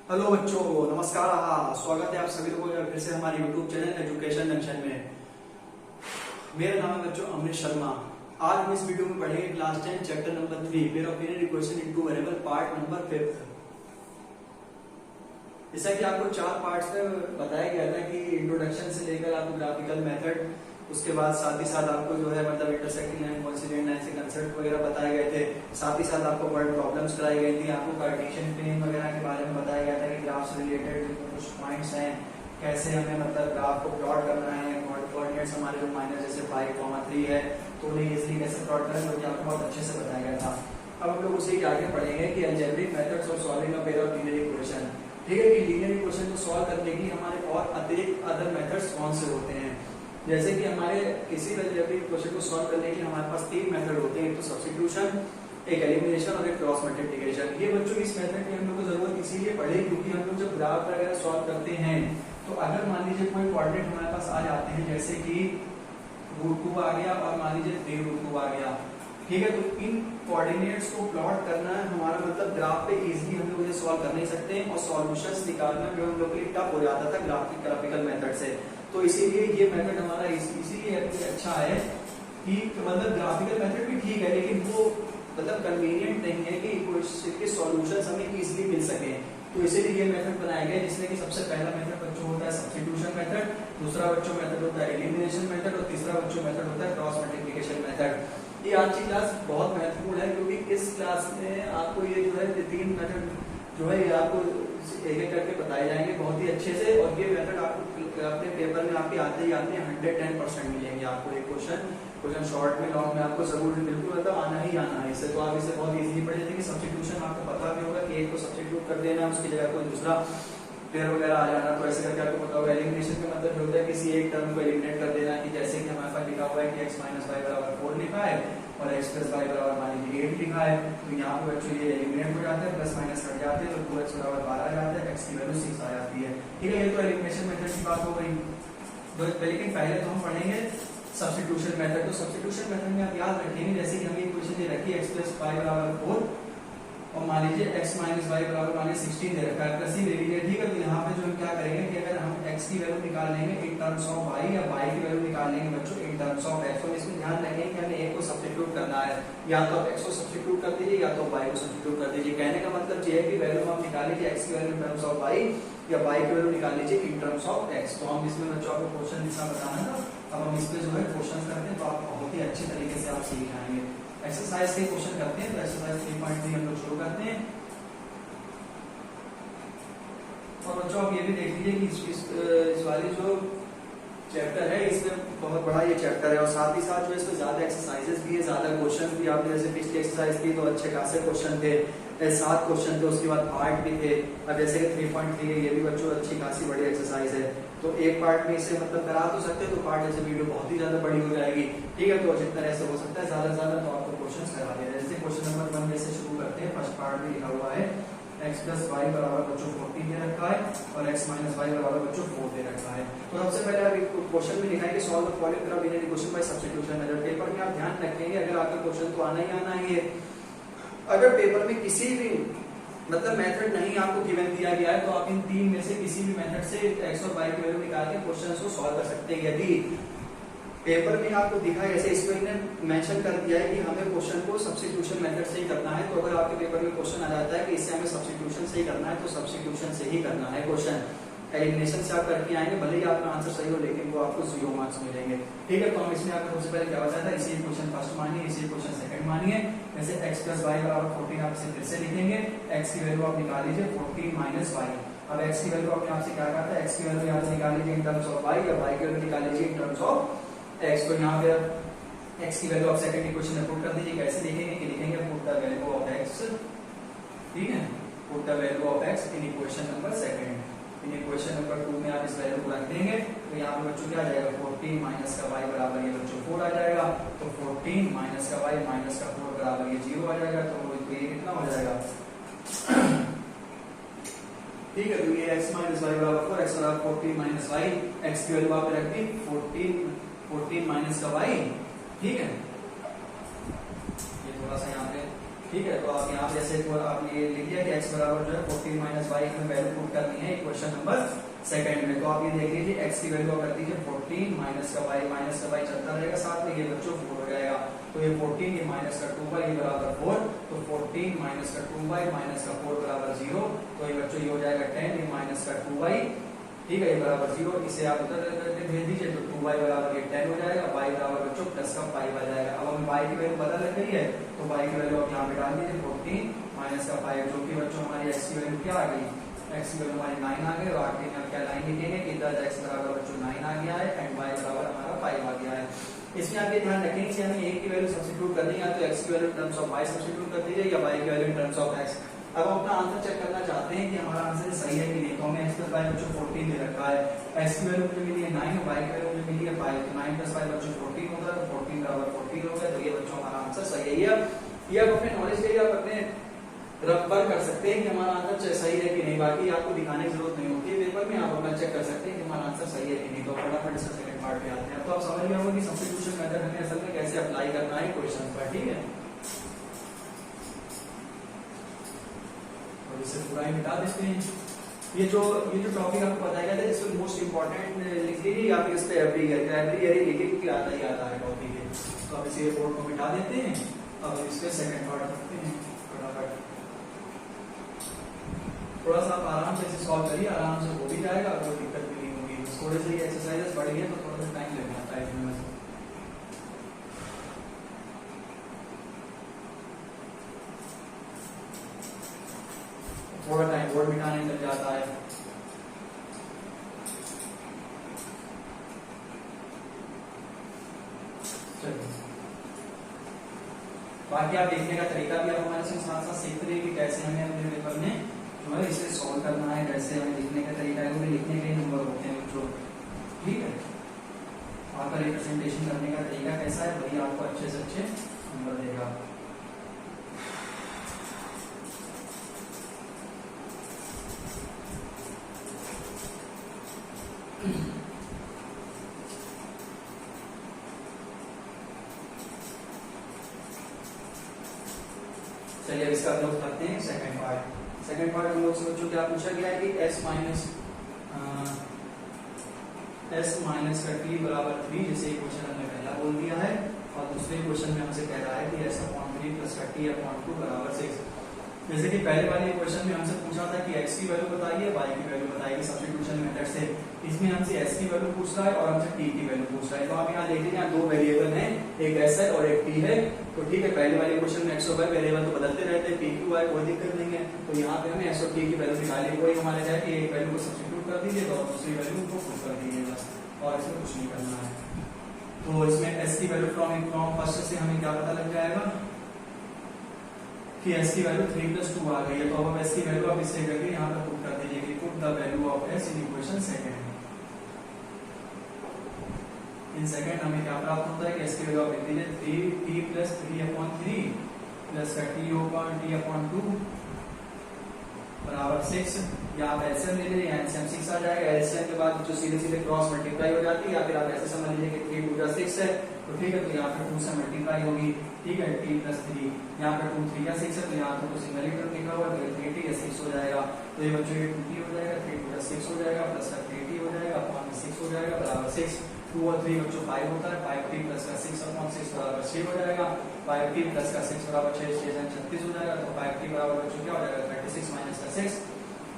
Hello बच्चों, नमस्कार। स्वागत है आप सभी लोगों का फिर से हमारे YouTube चैनल एजुकेशन जंक्शन में। मेरा नाम है बच्चों अमृत शर्मा। आज हम इस वीडियो में पढ़ेंगे class 10 chapter number 3 pair of linear equation into variable part number 5। जैसा कि आपको 4 पार्ट्स में बताया गया था कि इंट्रोडक्शन से लेकर आपको ग्राफिकल मेथड, उसके बाद साथ ही साथ आपको जो है मतलब इंटरसेक्टिंग लाइन, कोइंसिडेंट लाइन से कंसेप्ट वगैरह बताए गए थे। साथ ही साथ आपको वर्ड प्रॉब्लम्स कराई गई थी। आपको कार्टेशियन प्लेन वगैरह के बारे में बताया गया था कि ग्राफ से रिलेटेड कुछ पॉइंट्स हैं, कैसे हमें मतलब ग्राफ को प्लॉट करना है। कोऑर्डिनेट्स हमारे जो माइनस जैसे 5,3 है तो उन्हें इजीली कैसे प्लॉट करें, जो कि आपको बहुत अच्छे से बताया गया था। अब हम लोग उसी के आगे पढ़ेंगे कि algebraic methods of solving a pair of linear equation. ठीक है, कि लीनियर इक्वेशन को सॉल्व करने की हमारे और अतिरिक्त अदर मेथड्स कौन से होते हैं। जैसे कि हमारे किसी अलजेब्रिक इक्वेशन को सॉल्व करने के लिए हमारे पास 3 मेथड होते हैं, एक तो सब्स्टिट्यूशन, एक एलिमिनेशन और एक क्रॉस मल्टीप्लिकेशन। ये बच्चों इस मेथड की हम लोग को जरूरत इसीलिए पड़े क्योंकि हम लोग जब ग्राफ वगैरह सॉल्व करते हैं तो अगर मान लीजिए कोई कोऑर्डिनेट हमारे पास आ जाते हैं, जैसे कि √2 आ गया और मान लीजिए 3√2 आ गया, ठीक है, तो इन कोऑर्डिनेट्स को प्लॉट करना हमारा मतलब ग्राफ पे इजीली हम लोग इसे सॉल्व कर नहीं सकते और सॉल्यूशंस निकालना जो हम लोग के लिए टफ हो जाता था ग्राफिकल मेथड से। तो इसीलिए ये मेथड हमारा इसीलिए अच्छा है कि मतलब ग्राफिकल मेथड भी ठीक है लेकिन वो मतलब कन्वीनियंट नहीं है कि इसके सॉल्यूशंस हमें इजीली मिल सके। तो इसीलिए ये मेथड बनाया गया जिसमें कि सबसे पहला मेथड बच्चों होता है सब्स्टिट्यूशन मेथड, दूसरा बच्चों मेथड होता है एलिमिनेशन मेथड और तीसरा बच्चों मेथड होता है क्रॉस मल्टीप्लिकेशन मेथड। ये आज की क्लास बहुत महत्वपूर्ण है क्योंकि इस क्लास में आपको ये जो है 3 मेथड जो है ये आपको एक एक करके बताए जाएंगे बहुत ही अच्छे से। और ये मेथड आपको अपने पेपर में आपके आते ही आते 110% मिलेंगे आपको। एक क्वेश्चन शॉर्ट में लॉन्ग में आपको जरूर बिल्कुल मतलब आना ही आना है इससे। तो आप इसे बहुत इजीली पढ़ लेते हैं। सब्स्टिट्यूशन आपको पता भी होगा कि एक को सब्स्टिट्यूट कर देना, उसकी जगह कोई दूसरा पेयर वगैरह आ जाना, तो ऐसे करके आपको पता होगा। एलिमिनेशन का मतलब होता है किसी एक टर्म को एलिमिनेट कर देना, कि जैसे कि हमारे पास लिखा हुआ है कि x - y = 4 लिखा है और x + y = मान लीजिए 8 लिखा है, तो यहाँ पे बच्चों ये एलिमिनेट हो जाते हैं, प्लस माइनस कट जाते हैं, तो 2x = 12 आ जाता है, x की वैल्यू 6 आ जाती है। ठीक है, ये तो एलिमिनेशन मेथड की बात हो गई। तो लेकिन पहले तो हम पढ़ेंगे सब्स्टिट्यूशन मेथड। तो सब्स्टिट्यूशन मेथड में आप याद रखेंगे जैसे कि हमें इक्वेशन दे रखी है x + y = 4 और मान लीजिए x - y = 16 दे रखा है, प्लस ही ले लीजिए। ठीक है, तो यहाँ पे जो हम क्या करेंगे कि अगर हम x की वैल्यू निकाल लेंगे इन टर्म्स ऑफ y या y की वैल्यू निकाल लेंगे बच्चों इन टर्म्स ऑफ x, तो इसमें ध्यान रखेंगे कि हमें a को सब्स्टिट्यूट करना है। या तो आप x को सब्स्टिट्यूट कर दीजिए या तो y को सब्स्टिट्यूट कर दीजिए। कहने का मतलब ये है कि वैल्यू आप निकाल लीजिए x की value in terms of y या y की वैल्यू निकाल लीजिए इन टर्म्स ऑफ x। तो हम इसमें बच्चों आपको क्वेश्चन जितना बताना था अब हम इस पे जो है क्वेश्चन करते हैं, तो आप बहुत ही अच्छे तरीके से आप सीख जाएंगे। एक्सरसाइज के क्वेश्चन करते हैं, तो एक्सरसाइज 3.3 हम लोग शुरू करते हैं। और बच्चों आप ये भी देख लीजिए कि इस वाली जो चैप्टर है इसमें बहुत बड़ा ये चैप्टर है और साथ ही साथ जो इसमें ज्यादा एक्सरसाइजेस भी है, ज्यादा क्वेश्चन भी। आपने जैसे पिछली एक्सरसाइज की तो अच्छे खासे क्वेश्चन थे, 7 क्वेश्चन थे, उसके बाद पार्ट भी थे। अब जैसे कि 3.3 है, ये भी बच्चों अच्छी खासी बड़ी एक्सरसाइज है। तो एक पार्ट में इसे मतलब करा तो सकते, तो पार्ट जैसे वीडियो बहुत ही ज्यादा बड़ी हो जाएगी। ठीक है, तो जितना ऐसे हो सकता है ज्यादा से ज्यादा तो आपको क्वेश्चन करा दिया। जैसे क्वेश्चन नंबर 1 जैसे शुरू करते हैं, फर्स्ट पार्ट में लिखा हुआ है x + y = बच्चों 14 दे रखा है और x - y = बच्चों 4 दे रखा है। तो सबसे पहले आप क्वेश्चन में लिखा है कि solve the following pair of linear equation by substitution method. Paper में आप ध्यान रखेंगे अगर आपका क्वेश्चन तो आना ही आना है। अगर पेपर में किसी भी मतलब मेथड नहीं आपको गिवन दिया गया है तो आप इन 3 में से किसी भी मेथड से x और y की वैल्यू निकाल के क्वेश्चन को सॉल्व कर सकते हैं। यदि पेपर में आपको दिखा है जैसे इसमें इन्होंने मेंशन कर दिया है कि हमें क्वेश्चन को सब्स्टिट्यूशन मेथड से ही करना है, तो अगर आपके पेपर में क्वेश्चन आ जाता है कि इससे हमें सब्स्टिट्यूशन से ही करना है तो सब्स्टिट्यूशन से ही करना है क्वेश्चन। एलिमिनेशन से आप करके आएंगे, भले ही आपका आंसर सही हो लेकिन वो आपको 0 मार्क्स मिलेंगे। ठीक है, तो हम इसमें आपको सबसे पहले क्या बताया था, इसी क्वेश्चन फर्स्ट मानिए, इसी क्वेश्चन सेकंड मानिए। जैसे x + y = 14 आप इसे फिर से लिखेंगे, x की वैल्यू आप निकाल लीजिए 14 - y। अब x की वैल्यू आपने आपसे क्या कहा था, x की वैल्यू यहाँ से निकाल लीजिए इन टर्म्स ऑफ y या y की वैल्यू निकाल लीजिए इन टर्म्स ऑफ x। तो यहाँ पे x की वैल्यू आप सेकंड इक्वेशन में पुट कर दीजिए। कैसे लिखेंगे कि लिखेंगे put the value of x, ठीक है, put the value of x in equation number second. In equation number 2 में आप इस वैल्यू को रख देंगे तो यहाँ पे बच्चों क्या आ जाएगा 14 - का y बराबर ये बच्चों 4 आ जाएगा। तो 14 - का y - का 4 बराबर ये 0 आ जाएगा। तो ये कितना हो जाएगा ठीक है, तो ये x - y = 4, x = 14 - y, x की वैल्यू आप रख दी 14 - का y। ठीक है, ये थोड़ा सा यहाँ पे ठीक है, तो आप यहाँ पे जैसे आपने ये लिख लिया कि x बराबर जो है 14 माइनस वाई में वैल्यू पुट करनी है क्वेश्चन नंबर सेकंड में। तो आप ये देख लीजिए x की वैल्यू कर दीजिए 14 माइनस का y चलता रहेगा साथ में, ये बच्चों 4 हो जाएगा। तो ये 14 ये माइनस का 2y ये बराबर 4, तो 14 माइनस का 2y माइनस का 4 बराबर 0। तो ये बच्चों ये हो जाएगा 10 ये माइनस का 2y, ठीक है, ये बराबर 0। इसे आप उधर भेज दीजिए तो 2y बराबर ये 10 हो जाएगा, y बराबर बच्चों प्लस का 5 आ जाएगा। अब हमें y की वैल्यू पता लग गई है, तो y की वैल्यू आप यहाँ पे डाल दीजिए 14 माइनस का 5, जो कि बच्चों हमारी x की वैल्यू क्या आ गई, x की वैल्यू हमारी 9 आ गई। और आगे हम क्या लाइन लिखेंगे कि इधर x बराबर बच्चों 9 आ गया है एंड y बराबर हमारा 5 आ गया है। इसमें आप ये ध्यान रखेंगे कि हमें a की वैल्यू सब्स्टिट्यूट करनी है, तो x की value in terms of y substitute कर दीजिए या y की value in terms of x। अब हम अपना आंसर चेक करना चाहते हैं कि हमारा आंसर सही है कि नहीं, तो हमें x प्लस y बच्चों 14 दे रखा है, x की वैल्यू मुझे मिली है 9, y की वैल्यू मुझे मिली है 5, तो 9 प्लस 5 बच्चों 14 होगा, तो 14 बराबर 14 हो गया। तो ये बच्चों हमारा आंसर सही है। ये आप अपने नॉलेज के लिए आप अपने रफ पर कर सकते हैं कि हमारा आंसर सही है कि नहीं, बाकी आपको दिखाने की जरूरत नहीं होती है, पेपर में आप अपना चेक कर सकते हैं कि हमारा आंसर सही है कि नहीं। तो फटाफट इसका सेकंड पार्ट पे आते हैं। तो आप समझ गए होंगे कि सब्स्टिट्यूशन मेथड हमें असल में कैसे अप्लाई करना है क्वेश्चन पर, ठीक है। और इसे पूरा ही मिटा देते हैं। ये जो टॉपिक आपको बताया गया था इसमें मोस्ट इंपॉर्टेंट लिख लीजिए या फिर इस पे एवरी ईयर ही लिखिए कि आता ही आता है टॉपिक है। तो अब इसे बोर्ड को मिटा देते हैं। अब इस पे सेकंड पार्ट करते हैं फटाफट। थोड़ा सा आप आराम से इसे सॉल्व करिए, आराम से हो भी जाएगा, कोई दिक्कत भी नहीं होगी। थोड़े से एक्सरसाइजेस बढ़ गए तो थोड़ा सा टाइम लग जाता है इसमें। थोड़ा टाइम बोर्ड मिटाने लग जाता है। चलिए, बाकी आप देखने का तरीका भी आप हमारे साथ साथ सीखते रहिए कि कैसे हमें अपने पेपर में जो है इसे सॉल्व करना है, कैसे हमें लिखने का तरीका है, क्योंकि लिखने के नंबर होते हैं बच्चों, ठीक है। आपका रिप्रेजेंटेशन करने का तरीका कैसा है वही आपको अच्छे से अच्छे नंबर देगा। चलिए अब इसका हम लोग करते हैं सेकंड पार्ट। सेकंड पार्ट हम लोग से बच्चों क्या पूछा गया है कि s माइनस का t बराबर 3, जैसे क्वेश्चन हमने पहला बोल दिया है, और दूसरे क्वेश्चन में हमसे कह रहा है कि s/3 प्लस का t/2 बराबर 6। जैसे कि पहले वाले क्वेश्चन में हमसे पूछा था कि x की वैल्यू बताइए, y की वैल्यू बताइए सब्स्टिट्यूशन मेथड से। इसमें हमसे s की वैल्यू पूछ रहा है और हमसे t की वैल्यू पूछ रहा है। तो आप यहाँ देख लीजिए, यहाँ दो वेरिएबल हैं, एक s है और एक t है। तो ठीक है, पहले वाले क्वेश्चन में x और y वेरिएबल तो बदलते रहते हैं, t की y कोई दिक्कत नहीं है। तो यहाँ पे हमें s और t की वैल्यू निकाली, कोई हमारे जाए कि एक वैल्यू को सब्स्टिट्यूट कर दीजिए और दूसरी वैल्यू को पुट कर दीजिए बस, और इसमें कुछ नहीं करना है। तो इसमें s की वैल्यू फ्रॉम फर्स्ट से हमें क्या पता लग जाएगा कि s की वैल्यू 3 + 2 आ गई है। तो अब s की वैल्यू आप इससे करके यहाँ पर पुट कर दीजिए कि put the value of s in equation second. In second हमें क्या प्राप्त होता है कि s की वैल्यू आप लिख दीजिए 3t + 3/3 प्लस का t/2 बराबर 6। या आप एलसीएम ले लीजिए, एलसीएम 6 आ जाएगा। एलसीएम के बाद जो सीधे सीधे क्रॉस मल्टीप्लाई हो जाती है, या फिर आप ऐसे समझ लीजिए कि 3 × 6 है, तो ठीक है, तो यहाँ पे 2 से मल्टीप्लाई होगी, ठीक है, t + 3। यहाँ पे 2 3 या 6 है, तो यहाँ तो सिंगल ही टर्म लिखा हुआ है, तो 3t या 6 हो जाएगा। तो ये बच्चों ये 2t हो जाएगा, 3 + 6 हो जाएगा, प्लस का 3t हो जाएगा, अपॉन 6 हो जाएगा बराबर 6। 2 और 3 बच्चों 5 होता है, 5t प्लस का 6/6 बराबर 6 हो जाएगा। 5t प्लस का 6 बराबर 6, 6 36 हो जाएगा। तो 5t बराबर बच्चों क्या हो जाएगा 36 माइनस का 6,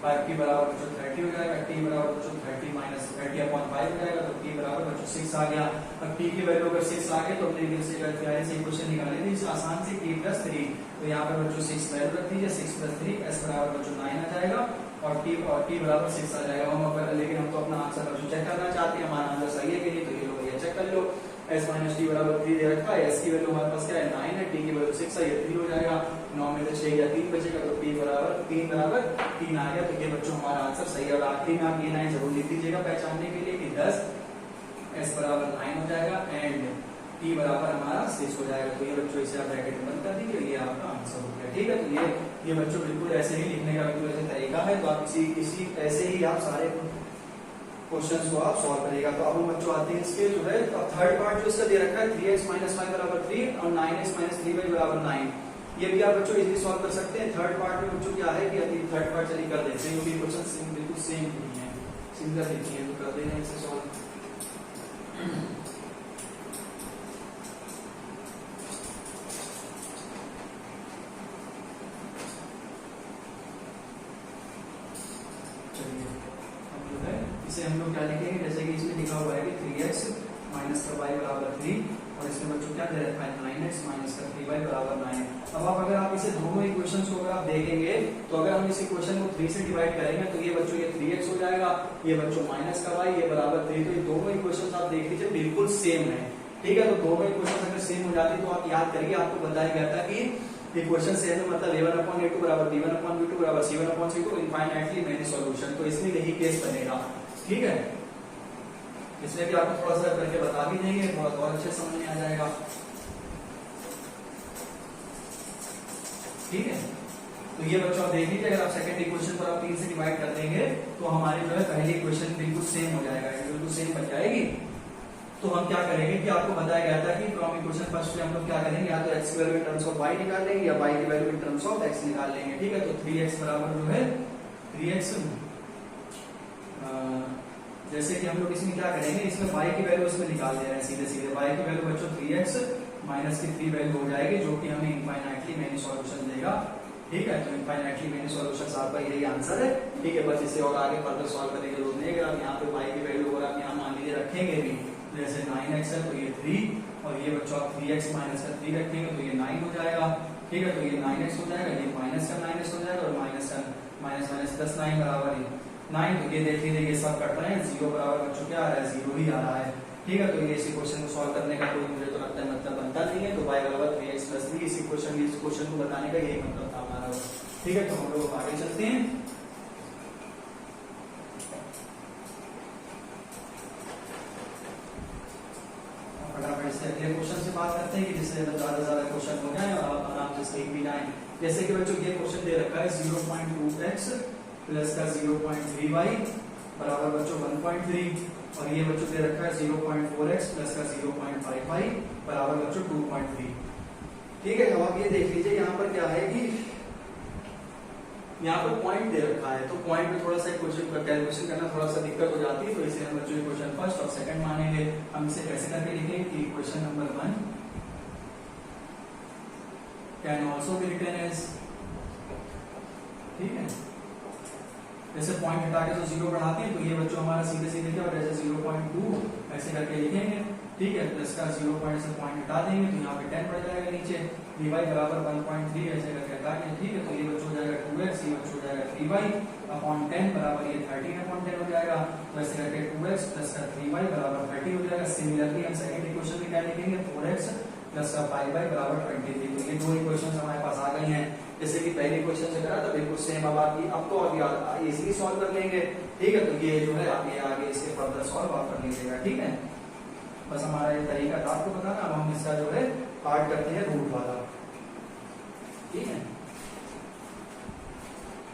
5t बराबर बच्चों 30 हो जाएगा। t बराबर बच्चों 30 माइनस 30/5 हो जाएगा। तो t बराबर बच्चों 6 आ गया। अब t की वैल्यू अगर 6 आ गए तो अपने लिए से इक्वेशन निकाले थे आसान से, t + 3। तो यहाँ पे बच्चों 6 वैल्यू रख दीजिए, 6 + 3 s बराबर बच्चों 9 आ जाएगा और t बराबर 6 आ जाएगा। लेकिन हम तो अपना आंसर बच्चों चेक करना चाहते हैं, हमारा आंसर सही है कि नहीं, तो ये लोग ये चेक कर लो। s - t बराबर 3 दे रखा है, s की वैल्यू हमारे पास क्या है 9 है, t की वैल्यू 6 है, ये 3 हो जाएगा। 9 में से 6 या 3 बचेगा, तो t बराबर 3 आ गया। तो ये बच्चों हमारा आंसर सही है। और आखिरी में आप ये 9 जरूर लिख दीजिएगा पहचानने के लिए कि 10, s बराबर 9 हो जाएगा एंड t बराबर हमारा 6 हो जाएगा। तो ये बच्चों इसे आप ब्रैकेट बंद कर दीजिए, ये आपका आंसर हो गया, ठीक है। तो ये बच्चों बिल्कुल ऐसे ही लिखने का बिल्कुल ऐसे तरीका है। तो आप इसी ऐसे ही आप सारे क्वेश्चंस को आप सॉल्व करेगा। तो अब हम बच्चों आते हैं इसके जो है, तो थर्ड पार्ट जो इसका दे रखा है 3x - y = 3 और 9x - 3y = 9। ये भी आप बच्चों इजीली सॉल्व कर सकते हैं। थर्ड पार्ट में बच्चों क्या है कि अभी थर्ड पार्ट चलिए कर देते हैं, क्योंकि क्वेश्चन बिल्कुल सेम नहीं है, सिमिलर नहीं है, तो कर देते हैं इसे सॉल्व। चलिए अब जो है इसे हम लोग क्या लिखेंगे, जैसे कि इसमें लिखा हुआ है कि 3x माइनस का y बराबर 3, और इसमें बच्चों क्या दे रखा है 9x माइनस का 3y बराबर 9। अब आप अगर आप इसे दोनों इक्वेशंस को अगर आप देखेंगे तो अगर हम इस इक्वेशन को 3 से डिवाइड करेंगे तो ये बच्चों ये 3x हो जाएगा, ये बच्चों माइनस का y, ये बराबर 3। तो ये दोनों इक्वेशंस आप देख लीजिए बिल्कुल सेम है, ठीक है। तो दोनों इक्वेशंस अगर सेम हो जाती तो आप याद करिए, आपको बताया गया था कि इक्वेशन सेम है मतलब a1/a2 बराबर b1/b2 बराबर c1/c2 इनफाइनाइटली मेनी सॉल्यूशन। तो इसमें यही केस बनेगा, ठीक है। इसमें भी आपको थोड़ा सा करके बता भी देंगे, थोड़ा और अच्छे समझ में आ जाएगा, ठीक है। तो ये बच्चों आप देख लीजिए, अगर आप सेकंड इक्वेशन पर आप 3 से डिवाइड कर देंगे तो हमारे जो है पहली इक्वेशन बिल्कुल सेम हो जाएगा, बिल्कुल सेम बन जाएगी। तो हम क्या करेंगे कि आपको बताया गया था कि फ्रॉम इक्वेशन फर्स्ट में हम लोग क्या करेंगे, या तो x की value in terms of y निकाल लेंगे या y की value in terms of x निकाल लेंगे, ठीक है। तो 3x बराबर जो है 3x, जैसे कि हम लोग इसमें क्या करेंगे, इसमें y की वैल्यू इसमें निकाल दे रहे हैं सीधे सीधे, y की वैल्यू बच्चों 3x माइनस की 3 वैल्यू हो जाएगी, जो कि हमें इनफाइनाइटली मेनी सॉल्यूशन देगा, ठीक है। तो इनफाइनाइटली मेनी सॉल्यूशन आपका यही आंसर है, ठीक है। बस इसे और आगे फर्दर सॉल्व करने की जरूरत नहीं है। अगर आप यहाँ पे y की वैल्यू अगर आप यहाँ मान लीजिए रखेंगे भी, जैसे 9x है तो ये 3, और ये बच्चों आप 3x माइनस का 3 रखेंगे तो ये 9 हो जाएगा, ठीक है। तो ये 9x हो जाएगा, ये माइनस का माइनस हो जाएगा, और माइनस का माइनस माइनस प्लस 9 बराबर 9। तो ये देख लीजिए ये सब कट रहे हैं, 0 बराबर बच्चों क्या आ रहा है, 0 ही आ रहा है, ठीक है। तो ये इसी क्वेश्चन को सॉल्व करने का कोई मुझे तो लगता है मतलब बनता नहीं है। तो y बराबर 3x प्लस 3 इस क्वेश्चन को बताने का यही मतलब था हमारा, ठीक है। तो हम लोग आगे चलते हैं। फटाफट से अगले क्वेश्चन से बात करते हैं कि जिससे ज्यादा क्वेश्चन हो जाए और आप आराम से सीख भी जाएं। जैसे कि बच्चों ये क्वेश्चन दे रखा है 0.2x प्लस का 0.3y बराबर बच्चों 1.3, और ये बच्चों दे रखा है 0.4x प्लस का 0.5y बराबर बच्चों 2.3, ठीक है। अब आप ये देख लीजिए यहाँ पर क्या है कि यहाँ पर पॉइंट दे रखा है, तो पॉइंट में थोड़ा सा क्वेश्चन कैलकुलेशन करना थोड़ा सा दिक्कत हो जाती है, तो इसे हम बच्चों क्वेश्चन फर्स्ट और सेकंड मानेंगे। हम इसे कैसे करके लिखेंगे कि question number 1 can also be written as, ठीक है। जैसे पॉइंट हटा के तो 0 बढ़ाते हैं, तो ये बच्चों हमारा सीधे सीधे क्या हो जाएगा, 0.2 ऐसे करके लिखेंगे, ठीक है। प्लस का 0 पॉइंट से पॉइंट हटा देंगे तो यहाँ पे 10 बढ़ जाएगा नीचे, 3y बराबर 1.3 ऐसे करके हटा के, ठीक है। तो ये बच्चों हो जाएगा 2x, ये बच्चों हो जाएगा 3y अपॉन 10 बराबर ये 13/10 हो जाएगा। तो ऐसे करके 2x प्लस का 3y बराबर 30 हो जाएगा। सिमिलरली हम सेकंड इक्वेशन में क्या लिखेंगे, 4x प्लस का 5y बराबर 23। तो ये दो इक्वेशन हमारे पास आ गई हैं, जैसे कि पहले क्वेश्चन से करा था बिल्कुल सेम। अब आप तो अब इजीली सॉल्व कर लेंगे, ठीक है। तो ये जो है आप ये आगे इसके फर्दर सॉल्व आप कर लीजिएगा, ठीक है। बस हमारा ये तरीका था आपको बताना। अब हम इसका जो है पार्ट करते हैं रूट वाला, ठीक है।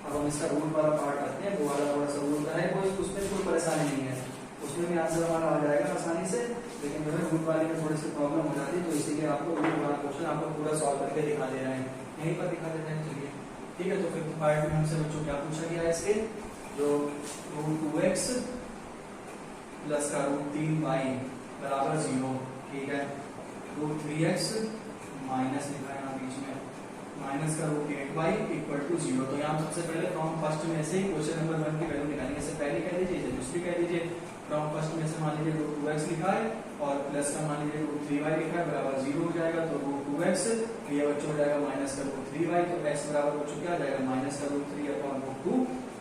अब हम इसका रूट वाला पार्ट करते हैं, वो वाला थोड़ा सा रूट है, उसमें कोई परेशानी नहीं है, उसमें भी आंसर हमारा आ जाएगा आसानी से, लेकिन जो है रूट वाले में थोड़ी सी प्रॉब्लम हो जाती है, तो इसीलिए आपको रूट वाला क्वेश्चन आपको पूरा सॉल्व करके दिखा दे रहे हैं, यहीं पर दिखा देते हैं, चलिए ठीक है। तो फिफ्थ पार्ट में हमसे बच्चों क्या पूछा गया है, इसके जो √2x प्लस का √3y बराबर 0, ठीक है। √3x माइनस लिखा है यहाँ बीच में, माइनस का √8y इक्वल टू 0। तो यहाँ सबसे पहले फ्रॉम फर्स्ट में से ही क्वेश्चन नंबर 1 की वैल्यू निकालेंगे। इससे पहले कह दीजिए, इसे दूसरी कह दीजिए। फ्रॉम फर्स्ट में से मान लीजिए √2x लिखा है और प्लस का मान लीजिए √3y लिखा है बराबर 0 हो जाएगा। तो √2x ये बच्चों हो जाएगा माइनस का √3y, तो x बराबर बच्चों क्या आ जाएगा, माइनस का √3 अपॉन √2।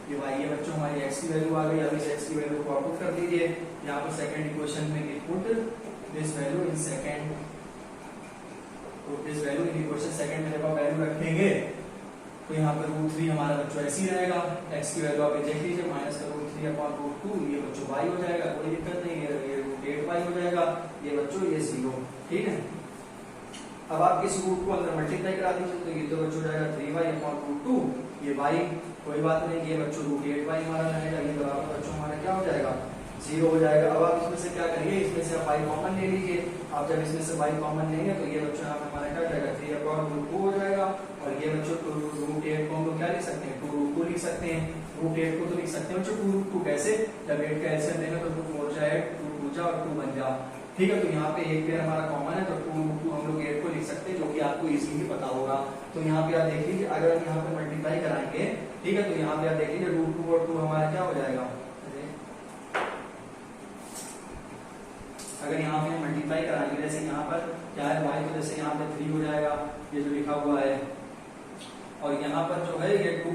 ये y ये बच्चों हमारी x की वैल्यू आ गई। अब इस x की वैल्यू को आउटपुट कर दीजिए यहाँ पर सेकंड इक्वेशन में, put this value in second, तो this value in equation second में जब आप वैल्यू रखेंगे तो यहाँ पर √3 हमारा बच्चों ऐसे ही रहेगा। x की वैल्यू आप देख लीजिए, माइनस का √3 अपॉन √2, ये बच्चों y हो जाएगा, कोई दिक्कत नहीं है, ये √8y हो जाएगा, ये बच्चों ये 0, ठीक है। अब आप इस रूट को अंदर मल्टीप्लाई करा दीजिए, तो ये तो बच्चों हो जाएगा 3y अपॉन √2, ये y, कोई बात नहीं, ये बच्चों √8y हमारा रहेगा, ये बराबर बच्चों हमारा क्या हो जाएगा, 0 हो जाएगा। अब आप इसमें से क्या करिए, इसमें से आप y कॉमन ले लीजिए, आप जब इसमें से y कॉमन लेंगे तो ये बच्चों यहाँ पे हमारा क्या जाएगा 3/√2 हो जाएगा। और ये बच्चों √8 को हम लोग क्या लिख सकते हैं 2√2 लिख सकते हैं। √8 को तो लिख सकते हैं बच्चों 2√2 कैसे, जब 8 का एलसीएम लेंगे तो 2 4 जाए 2 2 जा और 2 बन जा। ठीक है, तो यहाँ पे एक पेयर हमारा कॉमन है तो 2√2 हम लोग 8 को लिख सकते हैं, जो कि आपको इजीली पता होगा। तो यहाँ पे आप देख लीजिए अगर हम यहाँ पे मल्टीप्लाई कराएंगे, ठीक है, तो यहाँ पे आप देख लीजिए √2 और 2 हमारा क्या हो जाएगा, अगर यहाँ पे मल्टीप्लाई कराएंगे जैसे यहाँ पर क्या है y, तो जैसे यहाँ पे 3 हो जाएगा ये जो लिखा हुआ है, और यहाँ पर जो है ये 2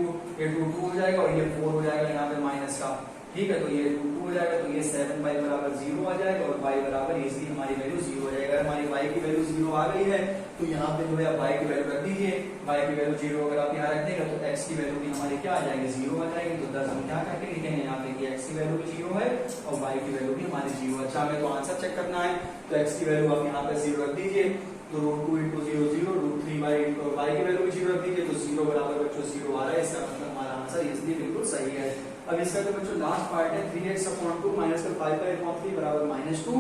हो जाएगा और ये 4 हो जाएगा यहाँ पे माइनस का। ठीक है, तो ये 2 हो जाएगा तो ये 7y बराबर 0 आ जाएगा और y बराबर इजली हमारी वैल्यू 0 हो जाएगा। अगर हमारी y की वैल्यू 0 आ गई है तो यहाँ पे जो है y की वैल्यू रख दीजिए, y की वैल्यू 0 अगर आप यहाँ रख देंगे तो x की वैल्यू भी हमारी क्या आ जाएगी 0 आ जाएगी। तो 10 हम क्या करके लिखेंगे यहाँ पे कि x की वैल्यू भी 0 है और y की वैल्यू भी हमारी 0। अच्छा हमें तो आंसर चेक करना है तो x की वैल्यू आप यहाँ पे 0 रख दीजिए, तो √2 × 0 0 √3 y की वैल्यू भी 0 रख दीजिए, तो 0 बराबर बच्चों 0 आ रहा है, इसका मतलब हमारा आंसर इसलिए बिल्कुल सही है। अब इसका जो बच्चों लास्ट पार्ट है 3x/2 माइनस 5y/3 बराबर -2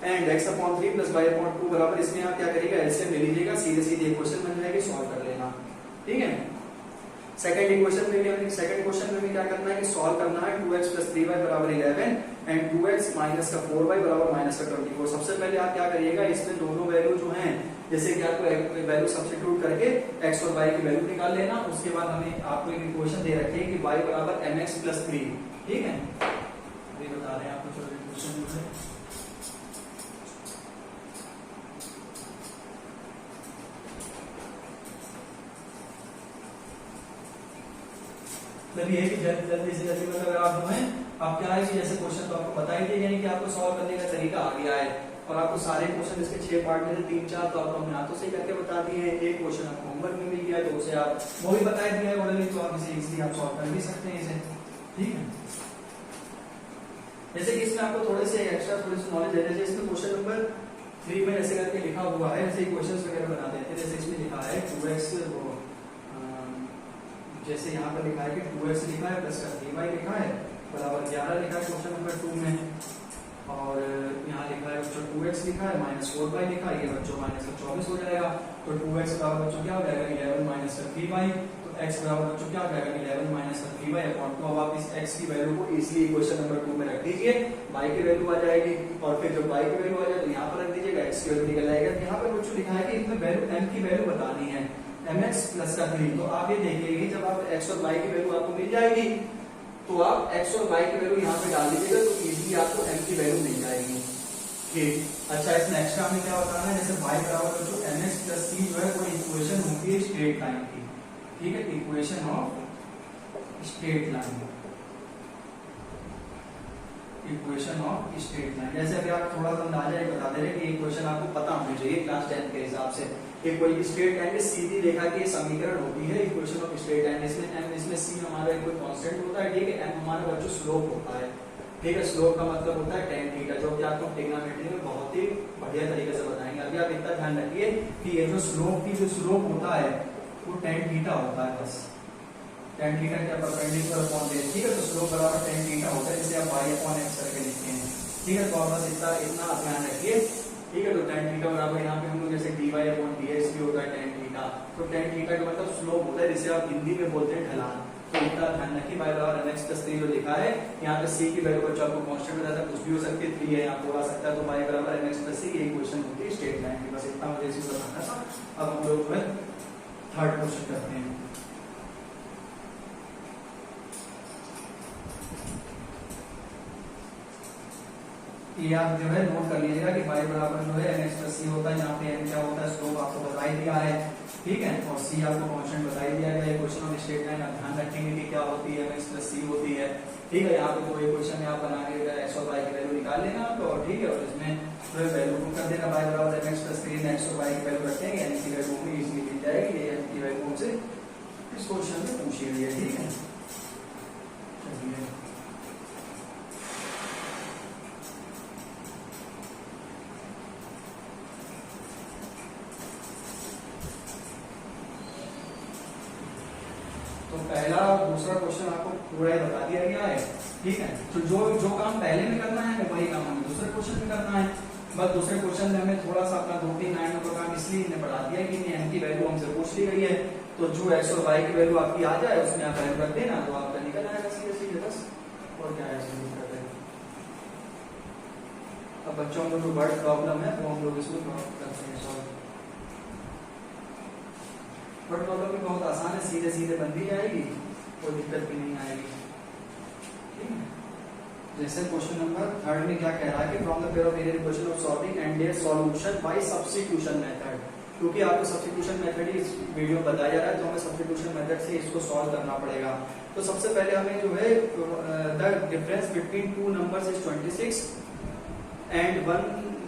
एंड x/3 प्लस y/2 बराबर, इसमें आप क्या करिएगा एलसीएम ले लीजिएगा, सीधे सीधे इक्वेशन बन जाएगी, सॉल्व कर लेना। ठीक है, सेकंड इक्वेशन में भी हमें सेकंड क्वेश्चन में भी क्या करना है कि सॉल्व करना है 2x + 3y बराबर 11 एंड 2x माइनस का 4y बराबर -24। सबसे पहले आप क्या करिएगा इसमें दोनों वैल्यू जो हैं जैसे कि आपको वैल्यू सब्स्टिट्यूट करके x और y की वैल्यू निकाल लेना। उसके बाद हमें आपको एक इक्वेशन दे रखी है कि y बराबर mx + 3। ठीक है, अभी बता रहे हैं आपको जो इक्वेशन जो है मतलब ये है कि जल्दी से जल्दी मतलब आप जो है आप क्या है कि जैसे क्वेश्चन तो आपको बता ही दिए गए कि आपको सॉल्व करने का तरीका आ गया है और आपको सारे क्वेश्चन इसके 6 पार्ट में से 3-4 तो आपको हमने हाथों से करके बता दिए हैं। एक क्वेश्चन आपको होमवर्क में मिल गया तो उसे आप वो भी बता दिया है ऑलरेडी, तो आप इसे इजीली आप सॉल्व कर भी सकते हैं इसे। ठीक है, जैसे कि इसमें आपको थोड़े से एक्स्ट्रा थोड़ी सी नॉलेज है, जैसे इसमें क्वेश्चन नंबर 3 में ऐसे करके लिखा हुआ है, ऐसे क्वेश्चंस वगैरह बना देते हैं। जैसे इसमें लिखा है 2x, जैसे यहाँ पर लिखा है कि 2x लिखा है प्लस 3y लिखा है बराबर 11 लिखा है क्वेश्चन नंबर 2 में, और यहाँ लिखा है बच्चों 2x लिखा है -4y लिखा है, ये बच्चों -24 हो जाएगा। तो 2x बराबर बच्चों क्या हो जाएगा 11 - 3y, तो x बराबर बच्चों क्या हो जाएगा 11 - 3y अपॉन 2। अब आप इस x की वैल्यू को इजीली क्वेश्चन नंबर 2 में रख दीजिए, y की वैल्यू आ जाएगी और फिर जब y की वैल्यू आ जाए तो यहाँ पर रख दीजिएगा, x की वैल्यू निकल जाएगा। यहाँ पर बच्चों लिखा है कि इसमें वैल्यू m की वैल्यू बतानी है mx + 3। तो आप ये देखिए जब आप x और y की वैल्यू आपको मिल जाएगी तो आप x और y की वैल्यू यहाँ पे डाल दीजिएगा तो इजीली आपको m की वैल्यू मिल जाएगी। ठीक, अच्छा इसमें एक्स्ट्रा हमें क्या बताना है, जैसे y बराबर जो mx + c जो है वो इक्वेशन होगी स्ट्रेट लाइन की। ठीक है, equation of straight line, equation of straight line. जैसे अभी आप थोड़ा सा अंदाजा ये बता दे रहे कि इक्वेशन आपको पता होनी चाहिए क्लास 10 के हिसाब से। एक कोई स्ट्रेट लाइन में सीधी रेखा की समीकरण होती है इक्वेशन ऑफ स्ट्रेट लाइन। इसमें m इसमें c हमारा कोई कांस्टेंट होता है, ठीक है, m हमारा बच्चों स्लोप होता है। ठीक है, स्लोप का मतलब होता है tan थीटा, जो कि आपको ट्रिग्नोमेट्री में बहुत ही बढ़िया तरीके से बताएंगे। अभी आप इतना ध्यान रखिए कि ये जो स्लोप होता है वो tan थीटा होता है, बस tan थीटा क्या परपेंडिकुलर अपॉन बेस। ठीक है, तो स्लोप बराबर tan थीटा होता है, जिसे आप y/x करके लिखते हैं। ठीक है, तो आप बस इतना ध्यान रखिए। ठीक है, तो tan थीटा बराबर यहाँ पे हम लोग जैसे dy/dx भी होता है tan थीटा, तो tan थीटा का मतलब स्लोप होता है, जिसे आप हिंदी में बोलते हैं ढलान। तो इतना ध्यान रखिए, y बराबर mx + 3 जो लिखा है यहाँ पे c की वैल्यू बच्चों आपको कांस्टेंट बताया था, कुछ भी हो सकती है, 3 है यहाँ पे आ सकता है, तो y बराबर mx + 3 ये इक्वेशन होती है स्ट्रेट लाइन की। बस इतना मुझे इसी बताना था। अब हम लोग जो है थर्ड क्वेश्चन करते हैं। ये आप जो है नोट कर लीजिएगा कि y बराबर जो है mx + c होता है, यहाँ पे m क्या होता है स्लोप आपको बता ही दिया है। ठीक है, और c आपको कांस्टेंट बता ही दिया गया है। क्वेश्चन ऑफ स्ट्रेट लाइन आप ध्यान रखेंगे कि क्या होती है mx + c होती है। ठीक है, यहाँ पे कोई क्वेश्चन में आप बना के x और y की वैल्यू निकाल लेना तो ठीक है, और इसमें जो वैल्यू पुट कर देना y बराबर mx + 3 x और y की वैल्यू रखेंगे, m की वैल्यू भी इजीली मिल जाएगी। ये m की वैल्यू हमसे इस क्वेश्चन में पूछी गई है। ठीक है, चलिए तो पहला दूसरा क्वेश्चन आपको पूरा ही बता दिया गया है। ठीक है, तो जो काम पहले में करना है वही काम हमें दूसरे क्वेश्चन में करना है। बस दूसरे क्वेश्चन में हमें थोड़ा सा अपना 2-3 लाइन का काम इसलिए इन्हें बढ़ा दिया कि एन की वैल्यू हमसे पूछ ली गई है, तो जो एक्स और वाई की वैल्यू आपकी आ जाए उसमें आप वैल्यू रख देना तो आपका निकल आएगा सीधे सीधे बस। और क्या है इसमें दिक्कत है। अब बच्चों को जो वर्ड प्रॉब्लम है वो हम लोग इसको करते हैं सॉल्व। वर्ड प्रॉब्लम भी बहुत आसान है, सीधे सीधे बन भी जाएगी, कोई दिक्कत भी नहीं आएगी। ठीक है, जैसे क्वेश्चन नंबर 3 में क्या कह रहा है कि from the pair of area equation of solving and their solution bye substitution method, क्योंकि आपको सब्स्टिट्यूशन मेथड ही इस वीडियो में बताया जा रहा है तो हमें सब्स्टिट्यूशन मेथड से इसको सॉल्व करना पड़ेगा। तो सबसे पहले हमें जो है the difference between two numbers is 26 and one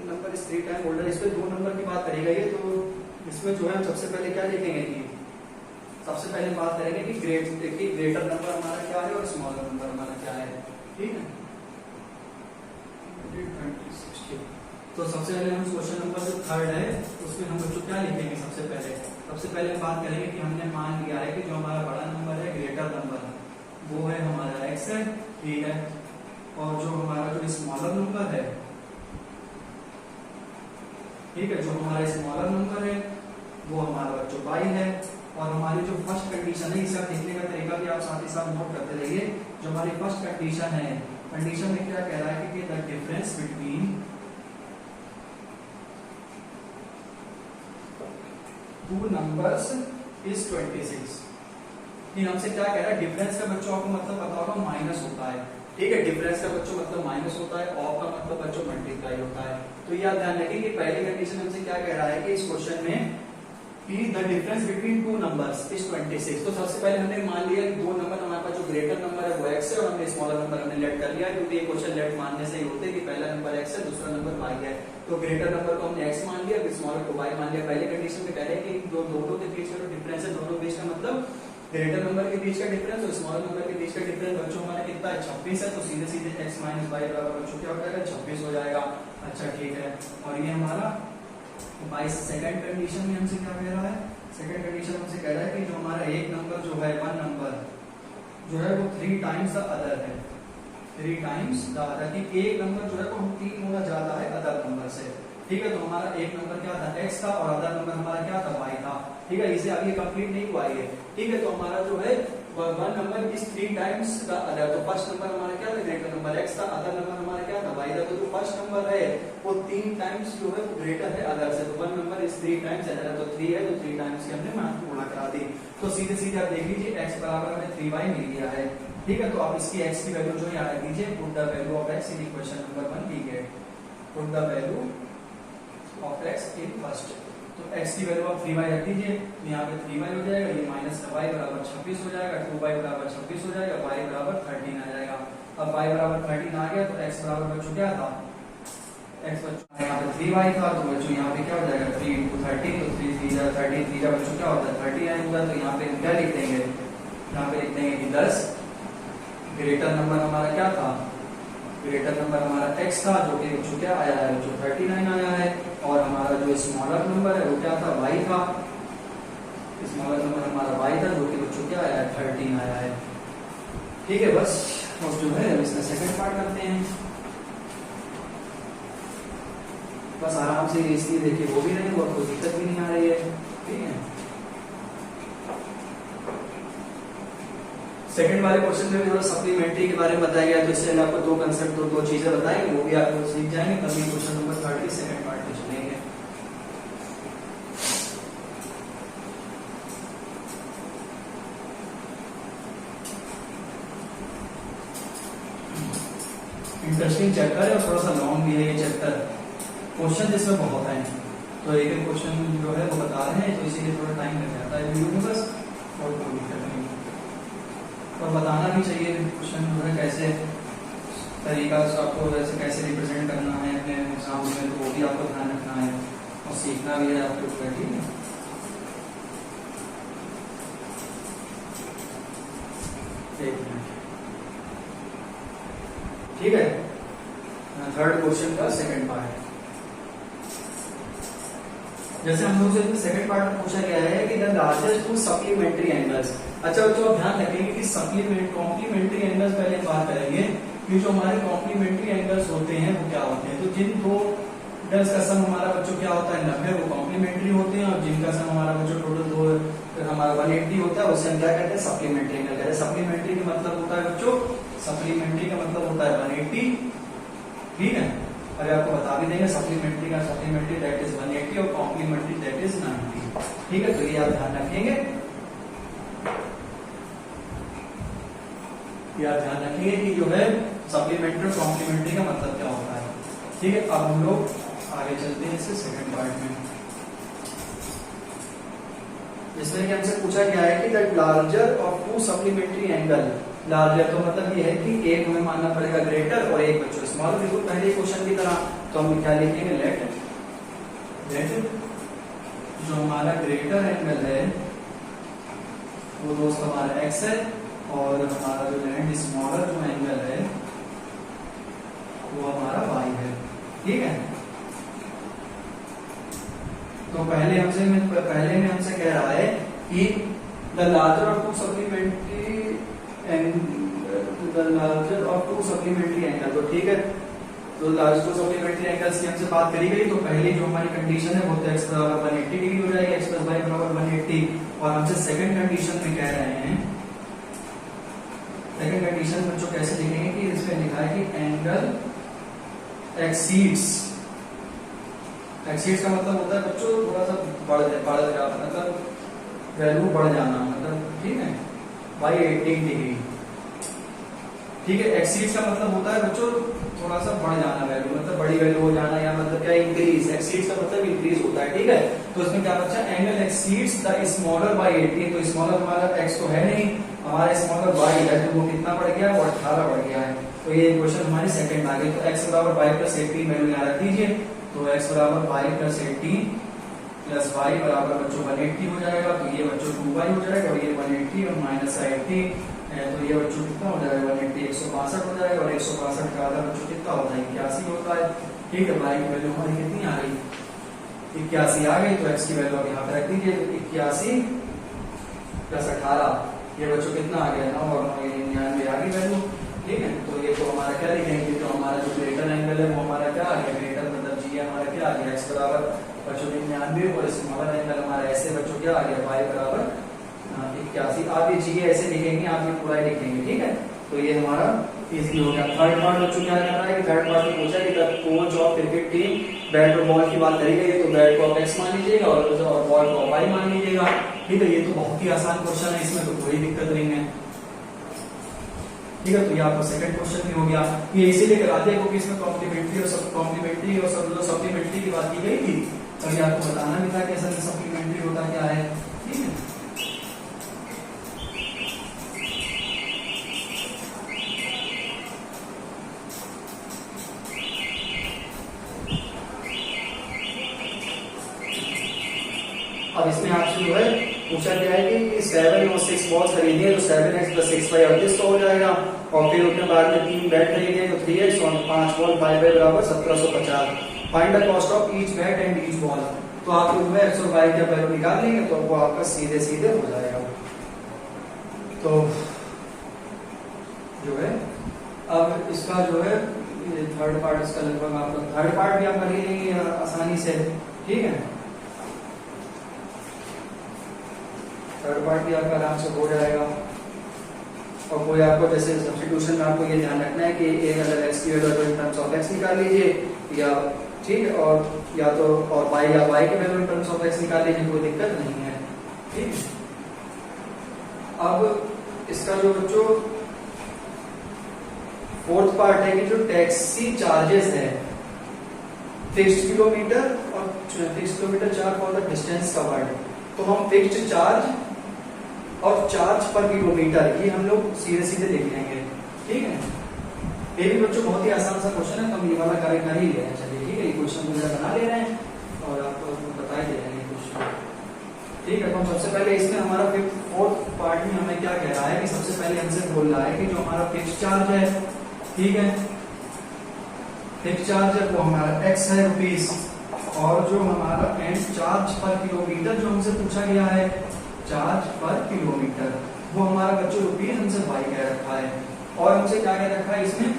number is 3 time older, इस पे दो नंबर की बात करी गई है। तो इसमें जो है हम सबसे पहले क्या लिखेंगे कि सबसे पहले बात करेंगे कि ग्रेटर नंबर हमारा क्या है और स्मॉलर नंबर हमारा क्या है। ठीक है, तो सबसे पहले हम क्वेश्चन नंबर जो 3 है उसमें हम बच्चों क्या लिखेंगे। सबसे पहले हम बात करेंगे कि हमने मान लिया है कि जो हमारा बड़ा नंबर है ग्रेटर नंबर वो है हमारा x है। ठीक है, और जो हमारा जो स्मॉलर नंबर है, ठीक है, जो हमारा स्मॉलर नंबर है वो हमारा बच्चों y है। और हमारी जो फर्स्ट कंडीशन है इसे लिखने का तरीका भी आप साथ ही साथ नोट करते रहिए। जो हमारी फर्स्ट कंडीशन है, कंडीशन में क्या कह रहा है कि the difference between two numbers is 26। हमसे क्या कह रहा है, डिफरेंस का बच्चों आपको मतलब पता होगा माइनस होता है। ठीक है, डिफरेंस का बच्चों मतलब माइनस होता है, ऑफ का मतलब बच्चों मल्टीप्लाई होता है। तो ये आप ध्यान रखें कि पहली कंडीशन हमसे क्या कह रहा है कि इस क्वेश्चन में कि the difference between two numbers is 26। तो सबसे पहले हमने मान लिया कि दो नंबर हमारे पास जो ग्रेटर नंबर है वो x है और हमने स्मॉलर नंबर हमने लेट कर लिया, क्योंकि ये क्वेश्चन लेट मानने से ही होते हैं कि पहला नंबर x है दूसरा नंबर y है। तो ग्रेटर नंबर को हमने x मान लिया, फिर स्मॉलर को y मान लिया। पहले कंडीशन में कह रहे हैं कि दोनों के बीच का जो डिफरेंस है, दोनों बीच का मतलब ग्रेटर नंबर के बीच का डिफरेंस और स्मॉलर नंबर के बीच का डिफरेंस बच्चों हमारा कितना है 26 है। तो सीधे सीधे x माइनस y बराबर बच्चों क्या हो जाएगा 26 हो जाएगा। अच्छा ठीक है, और ये हमारा बाई सेकंड कंडीशन में हमसे क्या कह रहा है, सेकंड कंडीशन हमसे कह रहा है कि जो हमारा एक नंबर जो है वन नंबर जो है वो 3 टाइम्स द अदर है, 3 टाइम्स द अदर, कि एक नंबर जो है वो 3 गुना ज्यादा है अदर नंबर से। ठीक है, तो हमारा एक नंबर क्या था x था और अदर नंबर हमारा क्या था y था। ठीक है, इसे अभी कंप्लीट नहीं हुआ है। ठीक है, तो हमारा जो है one number is 3 times the other. तो फर्स्ट नंबर हमारा क्या था, ग्रेटर नंबर x था, अदर नंबर हमारा क्या था y था। तो जो फर्स्ट नंबर है वो 3 टाइम्स जो है वो ग्रेटर है अदर से। तो one number is 3 times other, तो 3 है तो 3 टाइम्स की हमने गुणा करा दी। तो सीधे सीधे आप देख लीजिए x बराबर हमें 3y मिल गया है। ठीक है, तो आप इसकी x की वैल्यू जो यहाँ रख दीजिए, put the value of x in equation number 1 दी है, put the value of x in first. तो x की वैल्यू आप 3y रख दीजिए, तो यहाँ पे 3y हो जाएगा, ये माइनस का y बराबर 26 हो जाएगा, 2y बराबर 26 हो जाएगा, y बराबर 13 आ जाएगा। अब y बराबर 13 आ गया तो x बराबर बच्चों क्या था, x बच्चों यहाँ पे 3y था, तो बच्चों यहाँ पे क्या हो जाएगा 3 into 13, तो 3 3 जा 13, 3 जा बच्चों क्या होता है 39 होगा। तो यहाँ पे क्या लिख देंगे, यहाँ पे लिख देंगे कि 10 ग्रेटर नंबर हमारा क्या था, ग्रेटर नंबर हमारा x था जो कि बच्चों क्या आया है, जो 39 आया है। और हमारा जो स्मॉलर नंबर है वो क्या था, y था, स्मॉलर नंबर हमारा y था जो कि बच्चों क्या आया है 13 आया है। ठीक है, बस और जो है इसका सेकंड पार्ट करते हैं। बस आराम से इसलिए देखिए वो भी नहीं और कोई दिक्कत भी नहीं आ रही है। ठीक है, सेकंड वाले क्वेश्चन में भी थोड़ा सप्लीमेंट्री के बारे में बताया गया, तो इससे आपको दो कंसेप्ट दो चीजें बताएंगे, वो भी आप सीख जाएंगे। तभी क्वेश्चन नंबर 3 के सेकंड पार्ट में चलेंगे। इंटरेस्टिंग चैप्टर है और थोड़ा सा लॉन्ग भी है ये चैप्टर, क्वेश्चन इसमें बहुत है, तो एक एक क्वेश्चन जो है वो बता रहे हैं, तो इसीलिए थोड़ा टाइम लग जाता है वीडियो में बस, और कोई दिक्कत नहीं। और बताना भी चाहिए क्वेश्चन जो है कैसे तरीका से आपको वैसे कैसे रिप्रेजेंट करना है अपने एग्जाम में, तो वो भी आपको ध्यान रखना है और सीखना भी है आपको। ठीक है, एक मिनट। ठीक है, थर्ड क्वेश्चन का सेकंड पार्ट, जैसे हम लोग से सेकंड पार्ट में पूछा गया है कि the largest to supplementary angles. अच्छा बच्चों आप ध्यान रखेंगे कि कॉम्प्लीमेंट्री एंगल्स पहले बात करेंगे कि जो हमारे कॉम्प्लीमेंट्री एंगल्स होते हैं वो क्या होते हैं। तो जिन दो का सम हमारा बच्चों क्या होता है 90, वो कॉम्प्लीमेंट्री होते हैं, और जिनका सम हमारा बच्चों टोटल दो हमारा 180 होता है, उसे हम क्या कहते हैं सप्लीमेंट्री एंगल कहते हैं। सप्लीमेंट्री का मतलब होता है बच्चों, सप्लीमेंट्री का मतलब होता है 180, ठीक है। अगर आपको बता भी देंगे सप्लीमेंट्री दैट इज 180 और कॉम्प्लीमेंट्री दैट इज 90, ठीक है। तो ये आप ध्यान रखेंगे, ये आप ध्यान रखेंगे कि जो है सप्लीमेंट्री और कॉम्प्लीमेंट्री का मतलब क्या होता है, ठीक है। अब हम लोग आगे चलते हैं इससे सेकंड पार्ट में, जिसमें कि हमसे पूछा गया है कि that larger of to supplementary angle, larger तो मतलब ये है कि एक हमें मानना पड़ेगा ग्रेटर और एक बच्चों स्मॉलर, बिल्कुल पहले क्वेश्चन की तरह। तो हम क्या लिखेंगे, लेट जो हमारा ग्रेटर एंगल है वो दोस्त हमारा x है, और हमारा जो लैंड स्मॉलर जो एंगल है वो हमारा y है, ठीक है। तो पहले में हमसे कह रहा है कि the larger of to supplementary angle, तो ठीक है। तो लार्ज टू सप्लीमेंट्री एंगल्स की हमसे बात करी गई, तो पहली जो हमारी कंडीशन है वो तो x बराबर 180 डिग्री हो जाएगी, x प्लस y बराबर 180। और हमसे सेकंड कंडीशन में कह रहे हैं, सेकंड कंडीशन में जो कैसे लिखेंगे कि इसमें लिखा है कि एंगल एक्सीड्स का मतलब होता है बच्चों थोड़ा सा बढ़ जाना, मतलब वैल्यू बढ़ जाना, मतलब ठीक है बाई 18 डिग्री, ठीक है। एक्सीड्स का मतलब होता है बच्चों थोड़ा सा बढ़ जाना वैल्यू, मतलब बड़ी वैल्यू हो जाना, या मतलब क्या इंक्रीज, एक्सीड्स का मतलब इंक्रीज होता है, ठीक है। तो इसमें क्या बच्चा, angle exceeds the smaller by 18, तो स्मॉलर हमारा x तो है नहीं, हमारा स्मॉलर y है, तो वो कितना बढ़ गया, वो 18 बढ़ गया है। तो ये क्वेश्चन हमारी सेकंड आ गई। तो x बराबर y प्लस 18 वैल्यू यहाँ रख दीजिए, तो x बराबर y प्लस 18 प्लस y बराबर बच्चों 180 हो जाएगा, तो ये बच्चों 2y हो जाएगा, और ये 180 और माइनस 80 तो ये बच्चों कितना हो जाएगा 180, 162 हो जाएगा, और 162 का आधा बच्चों कितना होता है 81 होता है, ठीक है। y की वैल्यू हमारी कितनी आ गई, 81 आ गई। तो x की वैल्यू अब यहाँ पे रख दीजिए, 81 प्लस 18 ये बच्चों कितना आ गया 9 और 99 आ गई वैल्यू, ठीक है। तो ये तो हमारा क्या लिखेंगे, तो हमारा जो ग्रेटर एंगल है वो हमारा क्या आ गया, ग्रेटर मतलब जी हमारा क्या आ गया, x बराबर बच्चों 99, और स्मॉलर एंगल हमारा ऐसे बच्चों क्या आ गया, y बराबर 81। आप ये जी ऐसे लिखेंगे, आप ये पूरा ही लिखेंगे, ठीक है। तो ये हमारा इजी हो गया। थर्ड पार्ट बच्चों क्या कर रहा है कि थर्ड पार्ट में पूछा कि the coach of cricket team, bat और बॉल की बात करी गई है, तो बैट को आप x मान लीजिएगा और बॉल को y मान लीजिएगा, ठीक है। ये तो बहुत ही आसान क्वेश्चन है, इसमें तो कोई दिक्कत नहीं है, ठीक है। तो ये आपका सेकंड क्वेश्चन भी हो गया। ये इसीलिए कराते हैं क्योंकि इसमें कॉम्प्लीमेंट्री और सप्लीमेंट्री की बात की गई थी, और ये आपको बताना भी था कि असल में सप्लीमेंट्री होता क्या है, ठीक है। अब इसमें आपसे जो है पूछा गया है कि 7 और 6 बॉल्स खरीदिए, तो 7x प्लस 6y 38 हो जाएगा, और फिर उसके बाद में 3 बैट खरीदिए, तो 3x और 5 बॉल 5y बराबर 1750। Find the cost of each bat and each ball, तो आप जो है x और y का वैल्यू निकाल लेंगे, तो वो आपका सीधे सीधे हो जाएगा। तो जो है अब इसका जो है थर्ड पार्ट, इसका लगभग आपका थर्ड पार्ट भी आप कर लेंगे आसानी से, ठीक है। थर्ड पार्ट भी आपका आराम से हो जाएगा। और कोई आपको जैसे सब्स्टिट्यूशन में आपको ये ध्यान रखना है कि एक अगर x की value in terms of x निकाल लीजिए, या ठीक है, और या तो और y या y की value in terms of x निकाल लीजिए, कोई दिक्कत नहीं है, ठीक है। अब इसका जो बच्चों फोर्थ पार्ट है कि जो टैक्सी चार्जेस है, फिक्स्ड किलोमीटर और fixed kilometre charge for the distance covered, तो हम फिक्स्ड चार्ज और चार्ज पर किलोमीटर ये हम लोग सीधे सीधे लिख लेंगे, ठीक है। ये भी बच्चों बहुत ही आसान सा क्वेश्चन है, तो हम ये वाला कार्य कर ही ले रहे हैं, चलिए ठीक है। ये क्वेश्चन वगैरह बना ले रहे हैं और आपको बता ही दे रहे हैं कुछ, ठीक है। तो हम सबसे पहले इसमें हमारा फोर्थ पार्ट में हमें क्या कह रहा है कि सबसे पहले हमसे बोल रहा है कि जो हमारा फिक्स्ड चार्ज है, ठीक है, फिक्स्ड चार्ज है वो हमारा x है रुपीस, और जो हमारा एंड चार्ज पर किलोमीटर जो हमसे पूछा गया है, चार्ज पर किलोमीटर वो हमारा बच्चों रुपीस हमसे y कह रखा है, और हमसे क्या कह रखा है इसमें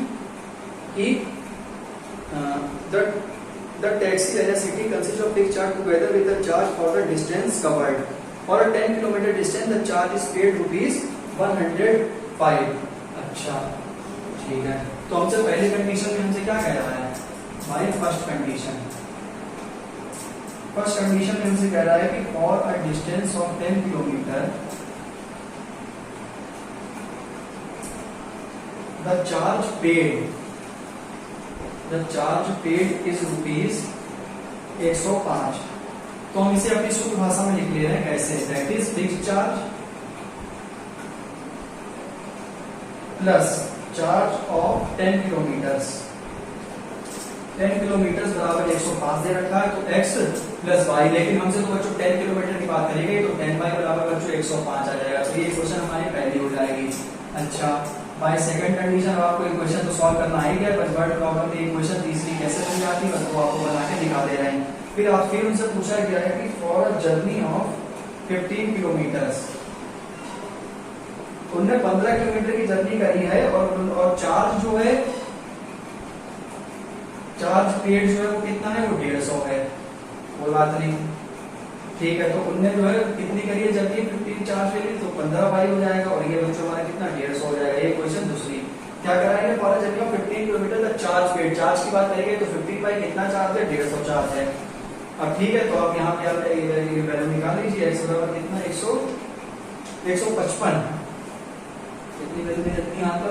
कि the the taxi at a city consist of fixed charge together with the charge for the distance covered. For a 10 kilometre distance the charge is paid ₹105। अच्छा ठीक है, तो हमसे पहली कंडीशन में हमसे क्या कह रहा है भाई, फर्स्ट कंडीशन में हमसे कह रहा है कि for a distance of 10 kilometre the charge paid is ₹105। तो हम इसे अपनी शुद्ध भाषा में लिख ले रहे हैं कैसे, that is fixed charge plus charge of 10 kilometres. 10 kilometre बराबर 105 दे रखा है, तो x प्लस वाई, लेकिन हमसे तो बच्चों 10 किलोमीटर की बात करेंगे तो 10 बाई बराबर बच्चों 105 आ जाएगा, तो ये क्वेश्चन हमारी पहली हो जाएगी। अच्छा बाय सेकंड कंडीशन आपको इक्वेशन तो सॉल्व करना ही है, बस वर्ड प्रॉब्लम में इक्वेशन तीसरी कैसे बन जाती है वो आपको बना के दिखा दे रहे हैं। फिर उनसे पूछा गया है कि for a journey of 15 kilometres, उनने 15 किलोमीटर की जर्नी करी है और चार्ज जो है, चार्ज पेड जो है वो कितना है, वो 150 है, कोई बात नहीं ठीक है। तो उनने जो है कितनी करी है जर्नी, 15 चार्ज ले ली तो 15 बाई हो जाएगा, और ये बच्चों हमारा कितना 150 हो जाएगा। ये क्वेश्चन दूसरी क्या कराएंगे, for journey of 15 kilometre the charge paid, charge की बात करेंगे तो 15 बाई कितना चार्ज है, 150 चार्ज है। अब ठीक है, तो आप यहाँ पे वैल्यू निकाल लीजिए, x बराबर कितना 155, कितनी वैल्यू में जाती है यहाँ पर,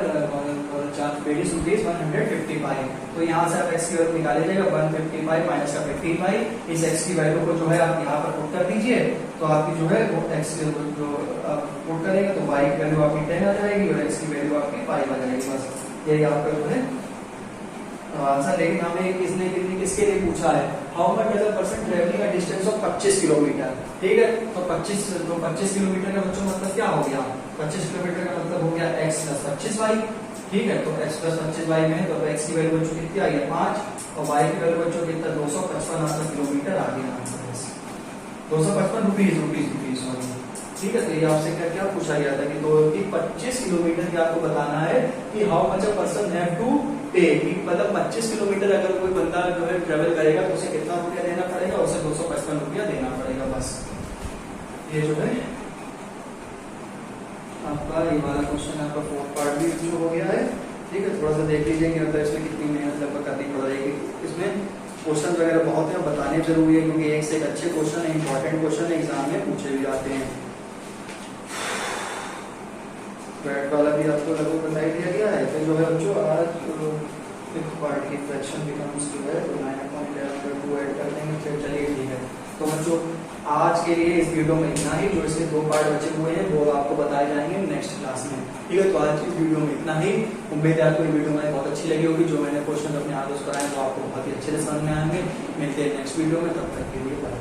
चार्ज पेड इज ₹155। तो यहाँ से आप x की वैल्यू निकाले जाएगा 155 माइनस का 55, इस x की वैल्यू को जो है आप यहाँ पर पुट कर दीजिए, तो आपकी जो है वो x जो आप पुट करेंगे तो y की वैल्यू आपकी 10 आ जाएगी और x की वैल्यू आपकी 5 आ जाएगी। बस यही आपका जो है आंसर। लेकिन हमें किसके लिए पूछा है, how much does a person travelling a distance of 25 kilometre, ठीक है। तो 25 किलोमीटर का बच्चों मतलब क्या हो गया, 25 किलोमीटर का मतलब हो गया x प्लस 25 वाई, ठीक है। तो x प्लस 25 वाई में तो x की वैल्यू बच्चों कितनी आ गई 5 और y की वैल्यू बच्चों कितना 255 आपका किलोमीटर आ गया आंसर, 255 रुपीज सॉरी, ठीक है। तो ये आपसे क्या क्या पूछा गया था कि 25 किलोमीटर की आपको बताना है कि how much a person have to pay, मतलब 25 किलोमीटर अगर कोई बंदा जो है ट्रेवल करेगा तो उसे कितना रुपया देना पड़ेगा, उसे 255 रुपया देना पड़ेगा। बस ये जो है आपका ये वाला क्वेश्चन आपका फोर्थ पार्ट भी जो हो गया है, ठीक है। थोड़ा सा देख लीजिए मतलब इसमें कितनी मेहनत लगभग करनी पड़ जाएगी, इसमें क्वेश्चन वगैरह बहुत है, बताने जरूरी है क्योंकि एक से एक अच्छे क्वेश्चन है, इंपॉर्टेंट क्वेश्चन है, एग्जाम में पूछे भी जाते हैं। बैट वाला भी आपको लगभग बताई दिया गया है। तो जो है बच्चों आज फिफ्थ पार्ट की फ्रैक्शन बिकम्स जो है 9.11 ऐड कर देंगे, फिर चलिए ठीक है। तो बच्चों आज के लिए इस वीडियो में इतना ही, जो इसके 2 पार्ट बचे हुए हैं वो आपको बताए जाएंगे नेक्स्ट क्लास में, ठीक है। तो आज की वीडियो में इतना ही, उम्मीद है आपको ये वीडियो हमारी बहुत अच्छी लगी होगी, जो मैंने क्वेश्चन अपने हाथों से कराए तो आपको बहुत ही अच्छे से समझ में आएंगे। मिलते हैं नेक्स्ट वीडियो में, तब तक के लिए बाय।